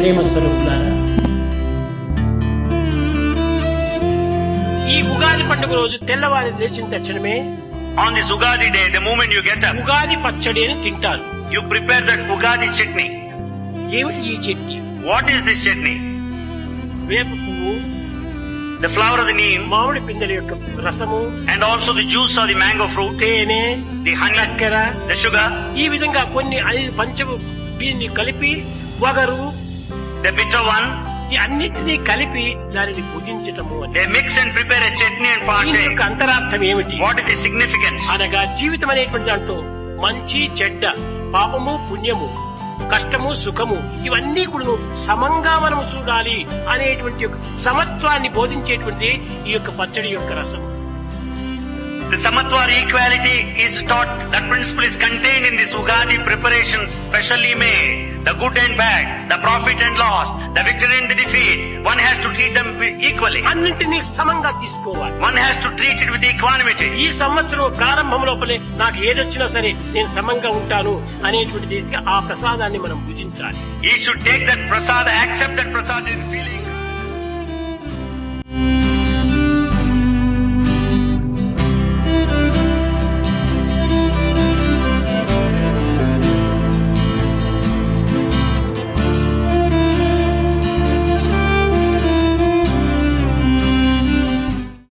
ప్రేమ స్వరూపులారా, ఈ ఉగాది పండుగ రోజు తెల్లవారి లేచిన తక్షణమే on this Ugadi day, the moment you get up, Ugadi పచ్చడి అని తింటారు. you prepare that Ugadi chutney. ఏమిటి ఈ chutney? What is this chutney? వేప పువ్వు, The flower of the neem మామిడి పిందెల యొక్క రసము, and also the juice of the mango fruit, తేనె, the honey, చక్కెర, the sugar, ఈ విధంగా కొన్ని 5 పంచము దీన్ని కలిపి వగరు the bitter one. ఈ అన్నిటినీ కలిపి దానిని పూజించటము అని. They mix and prepare a chutney and దీని partake. యొక్క అంతరార్థం ఏమిటి What is the significance? అనగా జీవితం అనేటువంటి దాంట్లో మంచి చెడ్డ, పాపము పుణ్యము, కష్టము సుఖము ఇవన్నీ కూడా సమంగా మనం చూడాలి అనేటువంటి యొక్క సమత్వాన్ని బోధించేటువంటి ఈ యొక్క పచ్చడి యొక్క రసం. The Samatva equality is taught. That principle is contained in this Ugadi preparations specially made. The good and bad, the profit and loss, the victory and the defeat. One has to treat them equally. అన్నింటినీ సమంగా తీసుకోవాలి. One has to treat it with equanimity. ఈ సంవత్సరం ప్రారంభం లోపలే నాకు ఏదొచ్చినా సరే నేను సమంగా ఉంటాను అనేటువంటి రీతిగా ఆ ప్రసాదాన్ని మనం భుజించాలి. He should take that prasad, accept that prasad in feeling